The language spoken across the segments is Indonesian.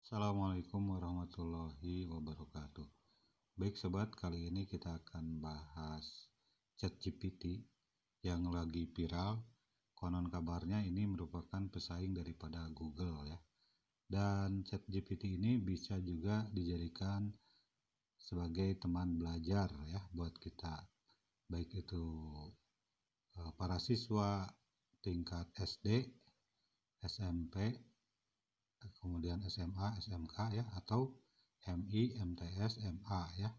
Assalamualaikum warahmatullahi wabarakatuh. Baik sobat, kali ini kita akan bahas ChatGPT yang lagi viral. Konon kabarnya ini merupakan pesaing daripada Google ya. Dan ChatGPT ini bisa juga dijadikan sebagai teman belajar ya buat kita. Baik itu para siswa tingkat SD, SMP, kemudian SMA, SMK ya, atau MI, MTS, MA ya,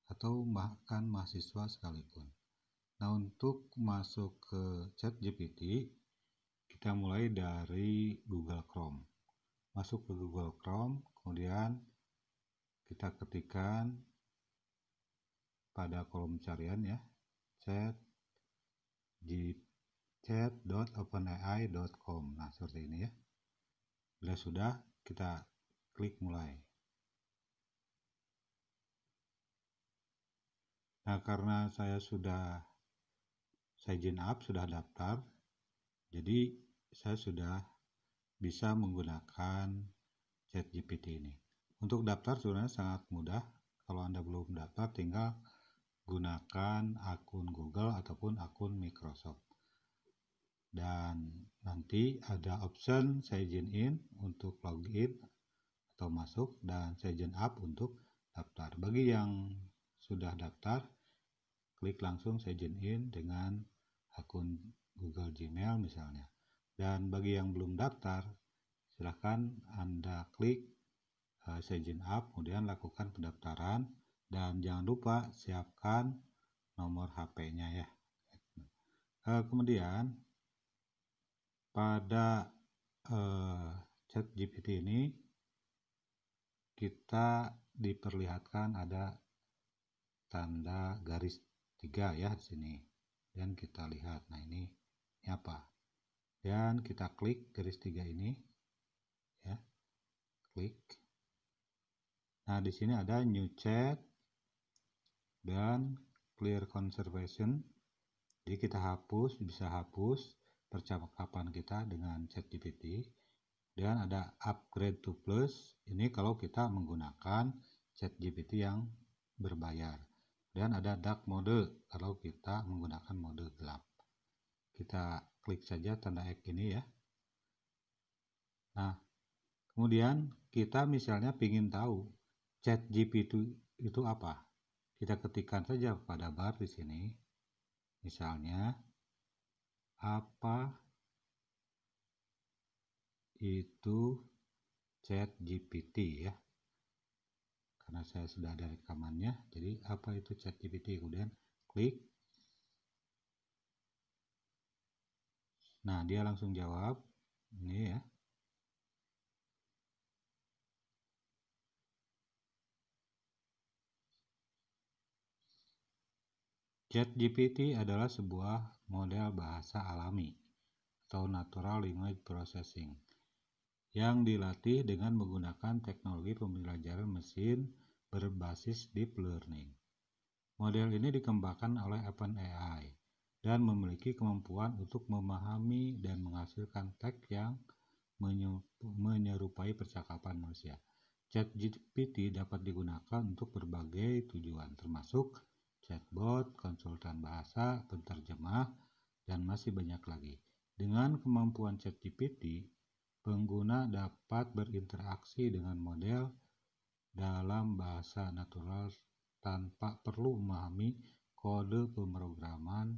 atau bahkan mahasiswa sekalipun. Nah, untuk masuk ke ChatGPT, kita mulai dari Google Chrome. Masuk ke Google Chrome, kemudian kita ketikkan pada kolom carian ya, chat.openai.com. Nah, seperti ini ya. Bila sudah, kita klik mulai. Nah, karena saya sign up, sudah daftar, jadi saya sudah bisa menggunakan ChatGPT ini. Untuk daftar sebenarnya sangat mudah. Kalau Anda belum daftar, tinggal gunakan akun Google ataupun akun Microsoft. Dan nanti ada option sign in untuk login atau masuk, dan sign up untuk daftar. Bagi yang sudah daftar, klik langsung sign in dengan akun Google Gmail misalnya. Dan bagi yang belum daftar, silahkan Anda klik sign up, kemudian lakukan pendaftaran, dan jangan lupa siapkan nomor HP-nya ya. Kemudian pada ChatGPT ini kita diperlihatkan ada tanda garis 3 ya di sini, dan kita lihat. Nah, ini apa? Dan kita klik garis 3 ini ya. Klik. Nah, di sini ada new chat dan clear conversation. Jadi kita bisa hapus percakapan kita dengan ChatGPT. Dan ada upgrade to plus. Ini kalau kita menggunakan ChatGPT yang berbayar. Dan ada dark mode kalau kita menggunakan mode gelap. Kita klik saja tanda X ini ya. Nah, kemudian kita misalnya ingin tahu ChatGPT itu apa. Kita ketikkan saja pada bar di sini. Misalnya, apa itu ChatGPT ya. Karena saya sudah ada rekamannya, jadi apa itu ChatGPT, kemudian klik. Nah, dia langsung jawab ini ya. ChatGPT adalah sebuah model bahasa alami atau natural language processing yang dilatih dengan menggunakan teknologi pembelajaran mesin berbasis deep learning. Model ini dikembangkan oleh OpenAI dan memiliki kemampuan untuk memahami dan menghasilkan teks yang menyerupai percakapan manusia. ChatGPT dapat digunakan untuk berbagai tujuan, termasuk chatbot, konsultan bahasa, penterjemah, dan masih banyak lagi. Dengan kemampuan ChatGPT, pengguna dapat berinteraksi dengan model dalam bahasa natural tanpa perlu memahami kode pemrograman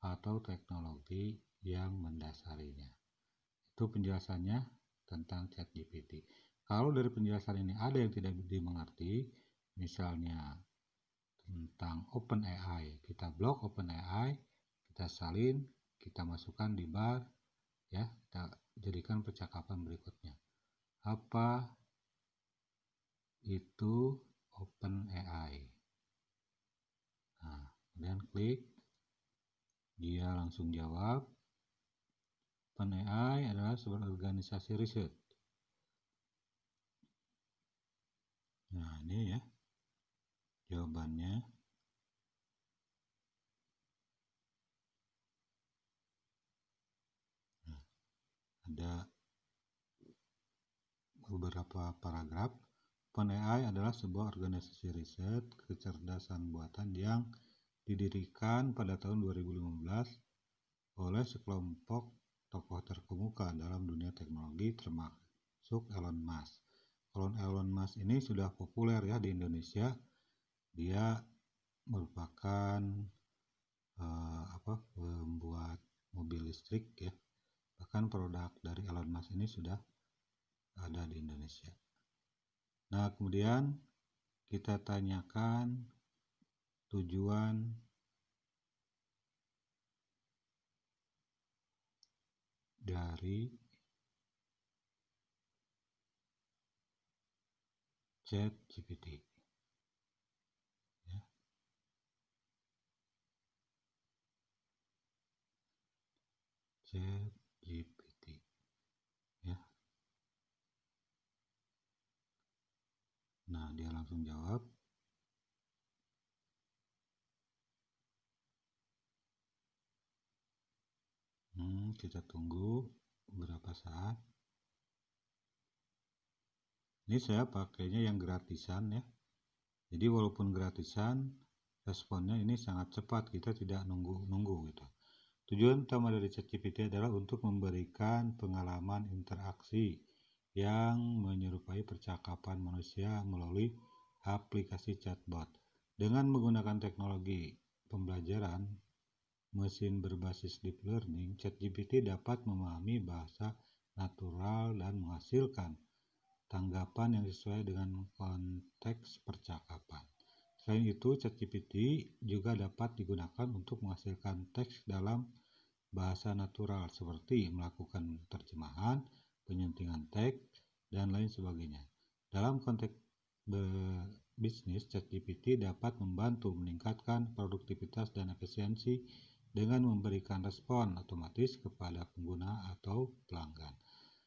atau teknologi yang mendasarinya. Itu penjelasannya tentang ChatGPT. Kalau dari penjelasan ini ada yang tidak dimengerti, misalnya tentang OpenAI, kita blok OpenAI, kita salin, kita masukkan di bar ya, kita jadikan percakapan berikutnya. Apa itu OpenAI? Nah, kemudian klik, dia langsung jawab. OpenAI adalah sebuah organisasi riset. Nah, ini ya jawabannya. Nah, ada beberapa beberapa paragraf. OpenAI adalah sebuah organisasi riset kecerdasan buatan yang didirikan pada tahun 2015 oleh sekelompok tokoh terkemuka dalam dunia teknologi termasuk Elon Musk. Kalau Elon Musk ini sudah populer ya di Indonesia. Dia merupakan pembuat mobil listrik ya. Bahkan produk dari Elon Musk ini sudah ada di Indonesia. Nah, kemudian kita tanyakan tujuan dari ChatGPT. Ya. ChatGPT. Ya. Nah, dia langsung jawab. Kita tunggu beberapa saat. Ini saya pakainya yang gratisan ya. Jadi walaupun gratisan, responnya ini sangat cepat, kita tidak nunggu-nunggu gitu. Tujuan utama dari ChatGPT adalah untuk memberikan pengalaman interaksi yang menyerupai percakapan manusia melalui aplikasi chatbot. Dengan menggunakan teknologi pembelajaran mesin berbasis deep learning, ChatGPT dapat memahami bahasa natural dan menghasilkan tanggapan yang sesuai dengan konteks percakapan. Selain itu, ChatGPT juga dapat digunakan untuk menghasilkan teks dalam bahasa natural seperti melakukan terjemahan, penyuntingan teks, dan lain sebagainya. Dalam konteks bisnis, ChatGPT dapat membantu meningkatkan produktivitas dan efisiensi dengan memberikan respon otomatis kepada pengguna atau pelanggan,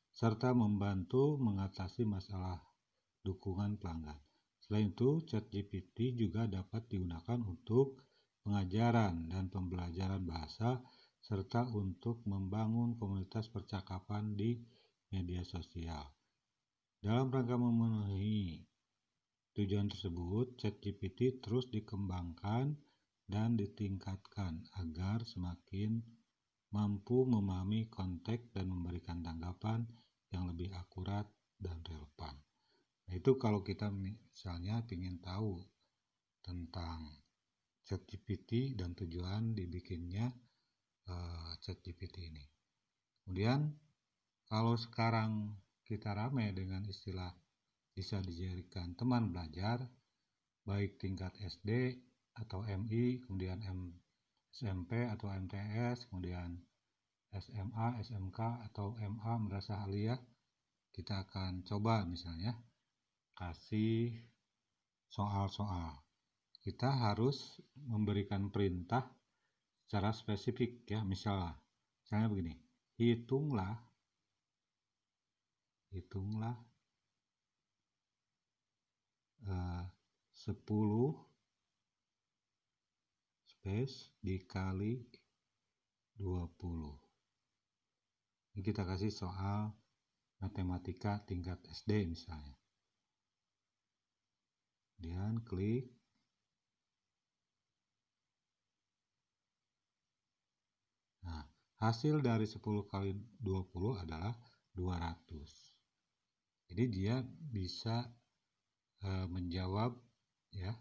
serta membantu mengatasi masalah dukungan pelanggan. Selain itu, ChatGPT juga dapat digunakan untuk pengajaran dan pembelajaran bahasa, serta untuk membangun komunitas percakapan di media sosial. Dalam rangka memenuhi tujuan tersebut, ChatGPT terus dikembangkan dan ditingkatkan agar semakin mampu memahami konteks dan memberikan tanggapan yang lebih akurat dan relevan. Nah, itu kalau kita misalnya ingin tahu tentang ChatGPT dan tujuan dibikinnya ChatGPT ini. Kemudian kalau sekarang kita ramai dengan istilah bisa dijadikan teman belajar, baik tingkat SD atau MI, kemudian SMP atau MTS, kemudian SMA, SMK atau MA madrasah aliyah, kita akan coba misalnya kasih soal-soal. Kita harus memberikan perintah secara spesifik ya, misalnya begini, hitunglah 10 space dikali 20. Ini kita kasih soal matematika tingkat SD misalnya. Kemudian klik. Nah, hasil dari 10 kali 20 adalah 200. Jadi dia bisa menjawab ya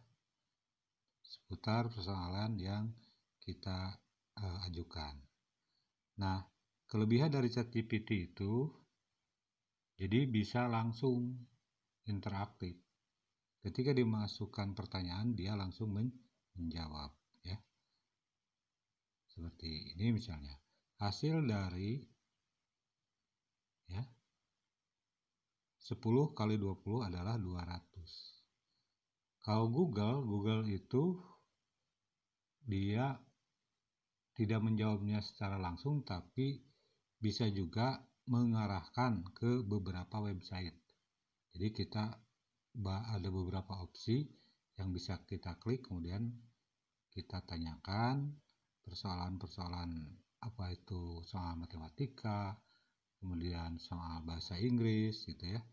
seputar persoalan yang kita ajukan. Nah, kelebihan dari ChatGPT itu jadi bisa langsung interaktif. Ketika dimasukkan pertanyaan, dia langsung menjawab ya. Seperti ini misalnya. Hasil dari ya 10 kali 20 adalah 200. Kalau Google itu dia tidak menjawabnya secara langsung, tapi bisa juga mengarahkan ke beberapa website. Jadi kita ada beberapa opsi yang bisa kita klik, kemudian kita tanyakan persoalan-persoalan apa itu soal matematika, kemudian soal bahasa Inggris gitu ya,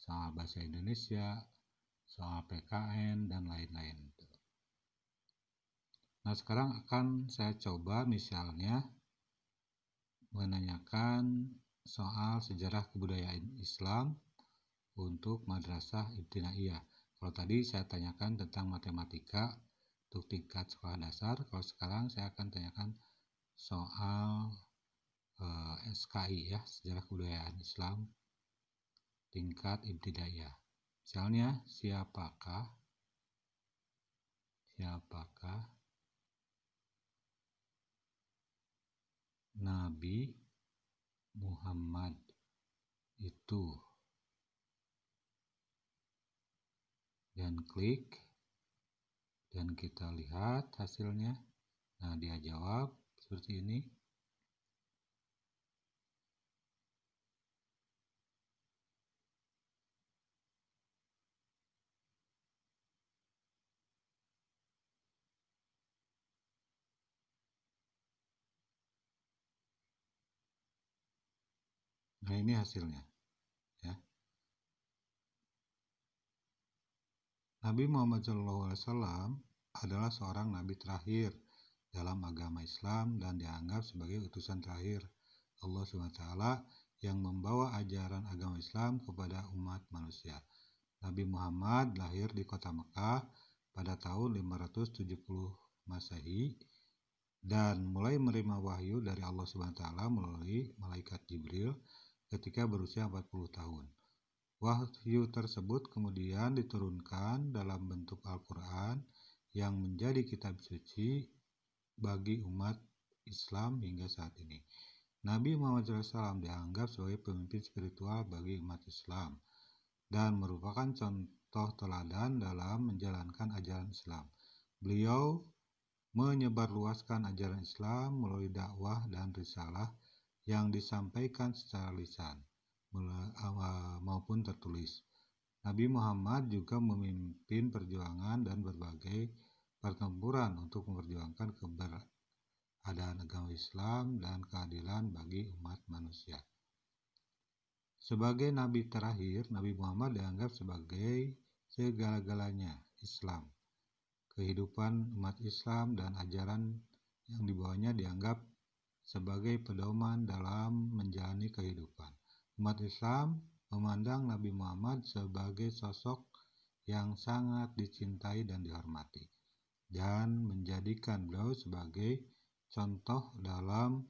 soal bahasa Indonesia, soal PKN, dan lain-lain. Nah, sekarang akan saya coba misalnya menanyakan soal sejarah kebudayaan Islam untuk Madrasah Ibtidaiyah. Kalau tadi saya tanyakan tentang matematika untuk tingkat sekolah dasar, kalau sekarang saya akan tanyakan soal SKI ya, sejarah kebudayaan Islam tingkat Ibtidaiyah. Misalnya, siapakah Nabi Muhammad itu? Dan klik, dan kita lihat hasilnya. Nah, dia jawab seperti ini. Nah, ini hasilnya ya. Nabi Muhammad SAW adalah seorang nabi terakhir dalam agama Islam dan dianggap sebagai utusan terakhir Allah SWT yang membawa ajaran agama Islam kepada umat manusia. Nabi Muhammad lahir di kota Mekah pada tahun 570 Masehi dan mulai menerima wahyu dari Allah SWT melalui malaikat Jibril ketika berusia 40 tahun. Wahyu tersebut kemudian diturunkan dalam bentuk Al-Quran yang menjadi kitab suci bagi umat Islam hingga saat ini. Nabi Muhammad SAW dianggap sebagai pemimpin spiritual bagi umat Islam dan merupakan contoh teladan dalam menjalankan ajaran Islam. Beliau menyebarluaskan ajaran Islam melalui dakwah dan risalah yang disampaikan secara lisan maupun tertulis. Nabi Muhammad juga memimpin perjuangan dan berbagai pertempuran untuk memperjuangkan keberadaan agama Islam dan keadilan bagi umat manusia. Sebagai nabi terakhir, Nabi Muhammad dianggap sebagai segala-galanya Islam. Kehidupan umat Islam dan ajaran yang dibawanya dianggap sebagai pedoman dalam menjalani kehidupan. Umat Islam memandang Nabi Muhammad sebagai sosok yang sangat dicintai dan dihormati, dan menjadikan beliau sebagai contoh dalam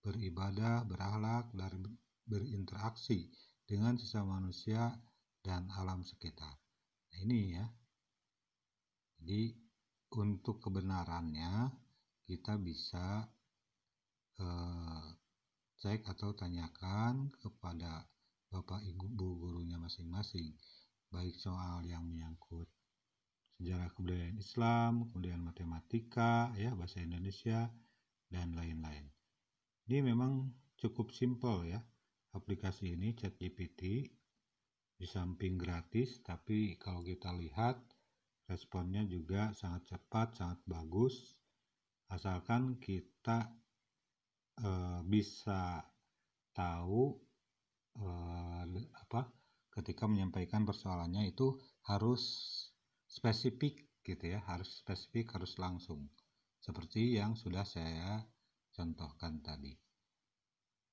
beribadah, berakhlak, dan berinteraksi dengan sesama manusia dan alam sekitar. Nah, ini ya. Jadi untuk kebenarannya kita bisa cek atau tanyakan kepada Bapak Ibu gurunya masing-masing, baik soal yang menyangkut sejarah kebudayaan Islam, kemudian matematika, ya, bahasa Indonesia, dan lain-lain. Ini memang cukup simpel ya, aplikasi ini ChatGPT, di samping gratis, tapi kalau kita lihat responnya juga sangat cepat, sangat bagus, asalkan kita bisa tahu ketika menyampaikan persoalannya itu harus spesifik gitu ya, harus spesifik, harus langsung seperti yang sudah saya contohkan tadi.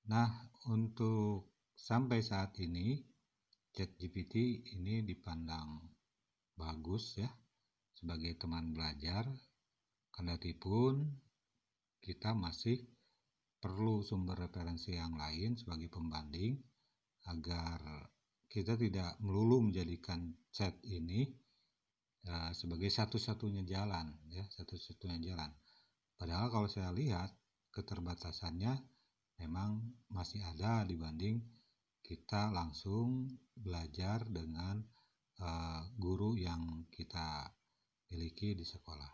Nah, untuk sampai saat ini ChatGPT ini dipandang bagus ya sebagai teman belajar, kendatipun kita masih perlu sumber referensi yang lain sebagai pembanding agar kita tidak melulu menjadikan chat ini sebagai satu-satunya jalan ya, satu-satunya jalan. Padahal kalau saya lihat keterbatasannya memang masih ada dibanding kita langsung belajar dengan guru yang kita miliki di sekolah.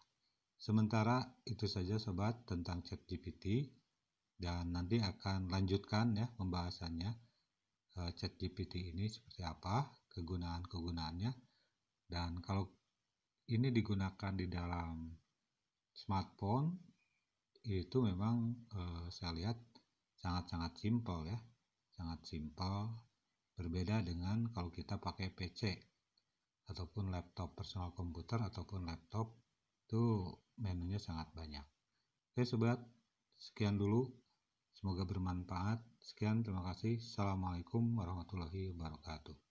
Sementara itu saja sobat tentang ChatGPT, dan nanti akan lanjutkan ya pembahasannya ChatGPT ini seperti apa, kegunaan-kegunaannya, dan kalau ini digunakan di dalam smartphone itu memang saya lihat sangat-sangat simpel ya, sangat simpel Berbeda dengan kalau kita pakai PC ataupun laptop personal komputer ataupun laptop, itu menunya sangat banyak. Oke sobat, sekian dulu. Semoga bermanfaat. Sekian, terima kasih. Assalamualaikum warahmatullahi wabarakatuh.